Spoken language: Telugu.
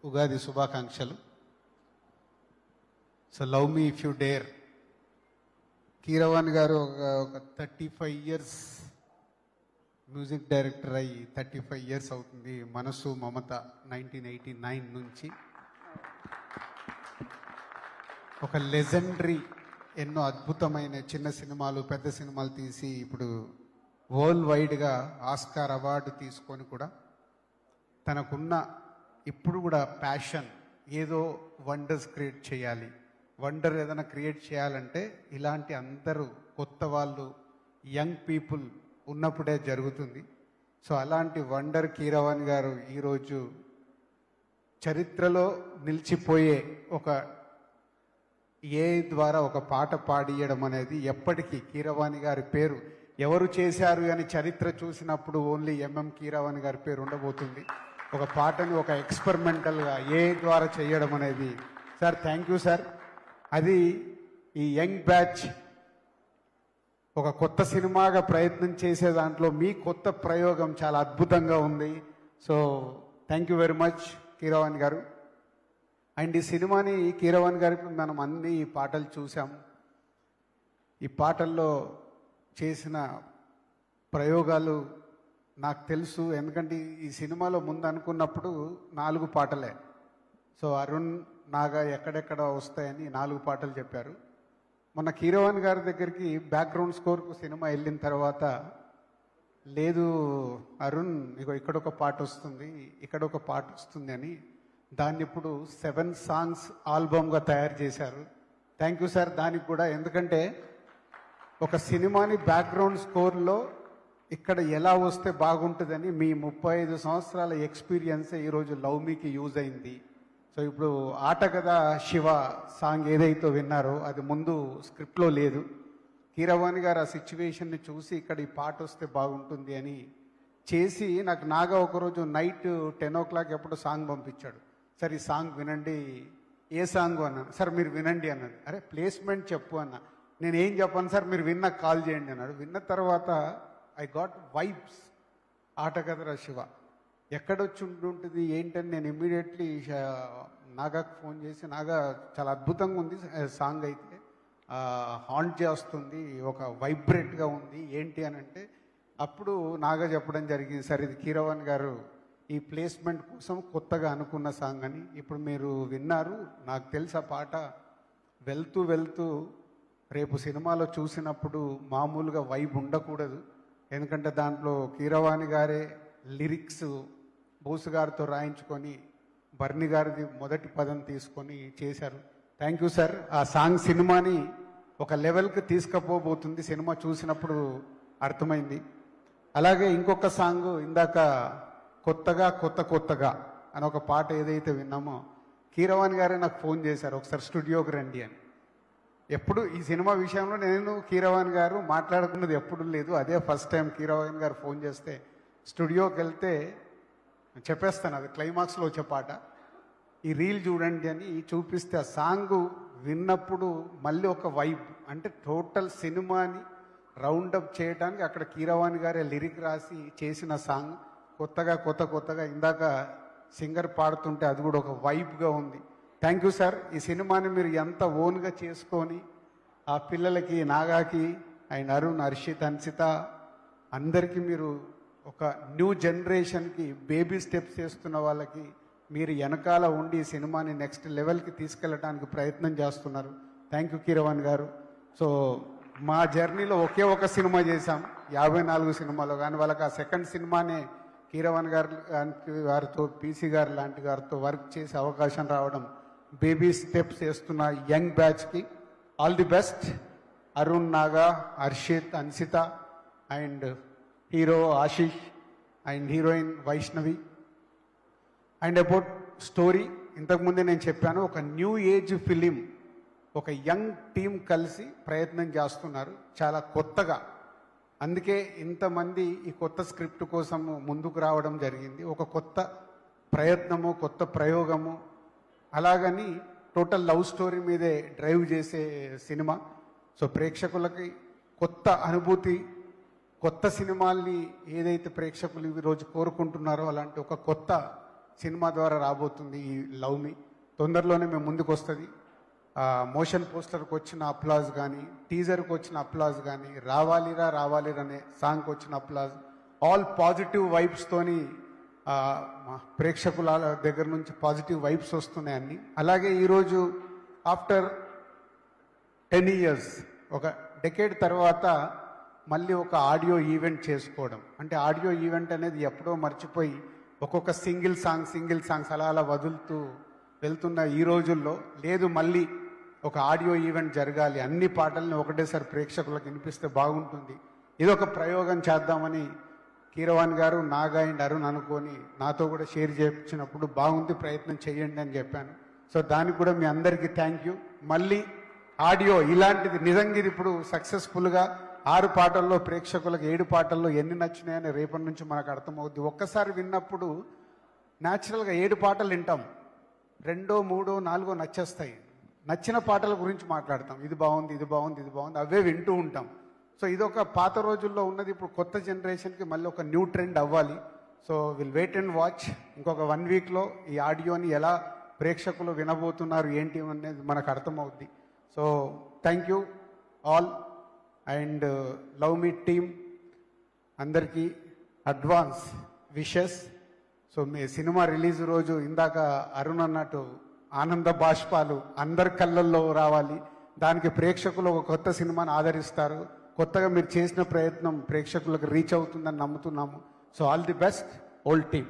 ఉగాది శుభాకాంక్షలు. So love me if you dare. Keeravani గారు ఒక 35 ఇయర్స్ మ్యూజిక్ డైరెక్టర్ అయ్యి 35 ఇయర్స్ అవుతుంది. మనసు మమత 1989 నుంచి ఒక లెజెండరీ, ఎన్నో అద్భుతమైన చిన్న సినిమాలు పెద్ద సినిమాలు తీసి ఇప్పుడు వరల్డ్ వైడ్గా ఆస్కార్ అవార్డు తీసుకొని కూడా తనకున్న ఇప్పుడు కూడా ప్యాషన్ ఏదో వండర్స్ క్రియేట్ చేయాలి. వండర్ ఏదైనా క్రియేట్ చేయాలంటే ఇలాంటి అందరూ కొత్త వాళ్ళు, యంగ్ పీపుల్ ఉన్నప్పుడే జరుగుతుంది. సో అలాంటి వండర్ కీరవాణి గారు ఈరోజు చరిత్రలో నిలిచిపోయే ఒక ద్వారా ఒక పాట పాడియడం అనేది ఎప్పటికీ కీరవాణి గారి పేరు ఎవరు చేశారు అని చరిత్ర చూసినప్పుడు ఓన్లీ ఎంఎం కీరవాణి గారి పేరు ఉండబోతుంది. ఒక పాటని ఒక ఎక్స్పెరిమెంటల్గా ద్వారా చేయడం అనేది, సార్ థ్యాంక్ యూ సార్. అది ఈ యంగ్ బ్యాచ్ ఒక కొత్త సినిమాగా ప్రయత్నం చేసే దాంట్లో మీ కొత్త ప్రయోగం చాలా అద్భుతంగా ఉంది. So thank you very much Keeravani గారు. అండ్ ఈ సినిమాని కీరవాణి గారికి మనం అన్ని పాటలు చూసాం. ఈ పాటల్లో చేసిన ప్రయోగాలు నాకు తెలుసు, ఎందుకంటే ఈ సినిమాలో ముందు అనుకున్నప్పుడు 4 పాటలే. సో అరుణ్ నాగా ఎక్కడెక్కడ వస్తాయని 4 పాటలు చెప్పారు. మొన్న కీరవాణి గారి దగ్గరికి బ్యాక్గ్రౌండ్ స్కోర్కు సినిమా వెళ్ళిన తర్వాత, లేదు అరుణ్ ఇక్కడ ఒక పాట వస్తుంది, ఇక్కడ ఒక పాట వస్తుంది అని దాన్ని ఇప్పుడు 7 సాంగ్స్ ఆల్బమ్గా తయారు చేశారు. థ్యాంక్ యూ సార్ దానికి కూడా. ఎందుకంటే ఒక సినిమాని బ్యాక్గ్రౌండ్ స్కోర్లో ఇక్కడ ఎలా వస్తే బాగుంటుందని మీ 35 సంవత్సరాల ఎక్స్పీరియన్సే ఈరోజు లవ్ మీకి యూజ్ అయింది. సో ఇప్పుడు ఆట కదా శివ సాంగ్ ఏదైతే విన్నారో అది ముందు స్క్రిప్ట్లో లేదు. కీరవాణి గారు ఆ సిచ్యువేషన్ని చూసి ఇక్కడ ఈ పాట వస్తే బాగుంటుంది అని చేసి నాకు నాగా ఒకరోజు నైట్ 10 o'clock ఎప్పుడు సాంగ్ పంపించాడు. సార్ ఈ సాంగ్ వినండి. ఏ సాంగ్ అన్నాను. సార్ మీరు వినండి అన్నాడు. అరే ప్లేస్మెంట్ చెప్పు అన్న. నేను ఏం చెప్పాను సార్, మీరు విన్నాక కాల్ చేయండి అన్నాడు. విన్న తర్వాత ఐ గాట్ వైబ్స్. ఆట కదరా శివ ఎక్కడొచ్చి ఉంటుంది ఏంటని నేను ఇమ్మీడియట్లీ నాగాకు ఫోన్ చేసి, నాగా చాలా అద్భుతంగా ఉంది సాంగ్, అయితే హాంట్ చేస్తుంది, ఒక వైబ్రేట్గా ఉంది ఏంటి అని అంటే అప్పుడు నాగా చెప్పడం జరిగింది, సార్ ఇది కీరవాణి గారు ఈ ప్లేస్మెంట్ కోసం కొత్తగా అనుకున్న సాంగ్ అని. ఇప్పుడు మీరు విన్నారు. నాకు తెలుసు ఆ పాట వెళ్తూ వెళ్తూ రేపు సినిమాలో చూసినప్పుడు మామూలుగా వైబ్ ఉండకూడదు. ఎందుకంటే దాంట్లో కీరవాణి గారే లిరిక్స్ బోసు గారితో రాయించుకొని బర్ని గారిది మొదటి పదం తీసుకొని చేశారు. Thank you sir. ఆ సాంగ్ సినిమాని ఒక లెవెల్కి తీసుకుపోబోతుంది, సినిమా చూసినప్పుడు అర్థమైంది. అలాగే ఇంకొక సాంగ్ ఇందాక కొత్తగా అని ఒక పాట ఏదైతే విన్నామో కీరవాణి గారే నాకు ఫోన్ చేశారు, ఒకసారి స్టూడియోకి రండి అని. ఎప్పుడు ఈ సినిమా విషయంలో నేను కీరవాణి గారు మాట్లాడుకున్నది ఎప్పుడు లేదు. అదే ఫస్ట్ టైం కీరవాణి గారు ఫోన్ చేస్తే స్టూడియోకి వెళ్తే చెప్పేస్తాను, అది క్లైమాక్స్లో వచ్చే పాట, ఈ రీల్ చూడండి అని చూపిస్తే ఆ సాంగ్ విన్నప్పుడు మళ్ళీ ఒక వైబ్, అంటే టోటల్ సినిమాని రౌండప్ చేయడానికి అక్కడ కీరవాణి గారే లిరిక్ రాసి చేసిన సాంగ్. కొత్తగా ఇందాక సింగర్ పాడుతుంటే అది కూడా ఒక వైబ్గా ఉంది. Thank you sir. ఈ సినిమాని మీరు ఎంత ఓన్గా చేసుకొని ఆ పిల్లలకి, నాగాకి, అండ్ అరుణ్, హర్షిత్, అన్సిత అందరికీ మీరు ఒక న్యూ జనరేషన్కి బేబీ స్టెప్స్ చేస్తున్న వాళ్ళకి మీరు వెనకాల ఉండి ఈ సినిమాని నెక్స్ట్ లెవెల్కి తీసుకెళ్ళడానికి ప్రయత్నం చేస్తున్నారు. థ్యాంక్ యూ కీరవాణి గారు. సో మా జర్నీలో ఒకే ఒక సినిమా చేశాం 54 సినిమాలో, కానీ వాళ్ళకి ఆ సెకండ్ సినిమానే కీరవాణి గారితో పీసీ గారు లాంటి గారితో వర్క్ చేసే అవకాశం రావడం, బేబీ స్టెప్స్ వేస్తున్న యంగ్ బ్యాచ్కి all the best. Arun, Naga, Harshit, Ansitha and hero Ashish and heroine Vaishnavi. And about story ఇంతకుముందే నేను చెప్పాను, ఒక న్యూ ఏజ్ ఫిలిం, ఒక యంగ్ టీం కలిసి ప్రయత్నం చేస్తున్నారు చాలా కొత్తగా. అందుకే ఇంతమంది ఈ కొత్త స్క్రిప్ట్ కోసం ముందుకు రావడం జరిగింది. ఒక కొత్త ప్రయత్నము, కొత్త ప్రయోగము, అలాగని టోటల్ లవ్ స్టోరీ మీదే డ్రైవ్ చేసే సినిమా. సో ప్రేక్షకులకి కొత్త అనుభూతి, కొత్త సినిమాల్ని ఏదైతే ప్రేక్షకులు ఈరోజు కోరుకుంటున్నారో అలాంటి ఒక కొత్త సినిమా ద్వారా రాబోతుంది ఈ లవ్ మీ. తొందరలోనే మేము ముందుకు వస్తుంది. మోషన్ పోస్టర్కి వచ్చిన అప్లాజ్ కానీ, టీజర్కి వచ్చిన అప్లాజ్ కానీ, రావాలిరా రావాలిరా అనే సాంగ్కి వచ్చిన అప్లాజ్, ఆల్ పాజిటివ్ వైబ్స్తోని ప్రేక్షకుల దగ్గర నుంచి పాజిటివ్ వైబ్స్ వస్తున్నాయి అన్ని. అలాగే ఈరోజు ఆఫ్టర్ 10 years, ఒక డెకేడ్ తర్వాత మళ్ళీ ఒక ఆడియో ఈవెంట్ చేసుకోవడం. అంటే ఆడియో ఈవెంట్ అనేది ఎప్పుడో మర్చిపోయి ఒక్కొక్క సింగిల్ సాంగ్స్ అలా అలా వదులుతూ వెళ్తున్న ఈ రోజుల్లో లేదు, మళ్ళీ ఒక ఆడియో ఈవెంట్ జరగాలి, అన్ని పాటల్ని ఒకటేసారి ప్రేక్షకులకు వినిపిస్తే బాగుంటుంది, ఇదొక ప్రయోగం చేద్దామని కీరవాణి గారు, నాగా అండ్ అరుణ్ అనుకొని నాతో కూడా షేర్ చేయించినప్పుడు బాగుంది, ప్రయత్నం చేయండి అని చెప్పాను. సో దానికి కూడా మీ అందరికీ థ్యాంక్ యూ. మళ్ళీ ఆడియో ఇలాంటిది నిజంగా ఇది ఇప్పుడు సక్సెస్ఫుల్గా 6 పాటల్లో ప్రేక్షకులకు 7 పాటల్లో ఎన్ని నచ్చినాయని రేపటి నుంచి మనకు అర్థమవుద్ది. ఒక్కసారి విన్నప్పుడు న్యాచురల్గా 7 పాటలు వింటాం, 2, 3, 4 నచ్చేస్తాయి. నచ్చిన పాటల గురించి మాట్లాడతాం, ఇది బాగుంది ఇది బాగుంది ఇది బాగుంది, అవే వింటూ ఉంటాం. సో ఇదొక పాత రోజుల్లో ఉన్నది, ఇప్పుడు కొత్త జనరేషన్కి మళ్ళీ ఒక న్యూ ట్రెండ్ అవ్వాలి. So will wait and watch. ఇంకొక 1 weekలో ఈ ఆడియోని ఎలా ప్రేక్షకులు వినబోతున్నారు ఏంటి అనేది మనకు అర్థమవుద్ది. So thank you all and love మీ టీమ్ అందరికీ అడ్వాన్స్ విషెస్. సో మీ సినిమా రిలీజ్ రోజు ఇందాక అరుణ్ అన్నట్టు ఆనంద బాష్పాలు అందరి కళ్ళల్లో రావాలి. దానికి ప్రేక్షకులు ఒక కొత్త సినిమాని ఆదరిస్తారు. కొత్తగా మీరు చేసిన ప్రయత్నం ప్రేక్షకులకు రీచ్ అవుతుందని నమ్ముతున్నాము. So all the best old team.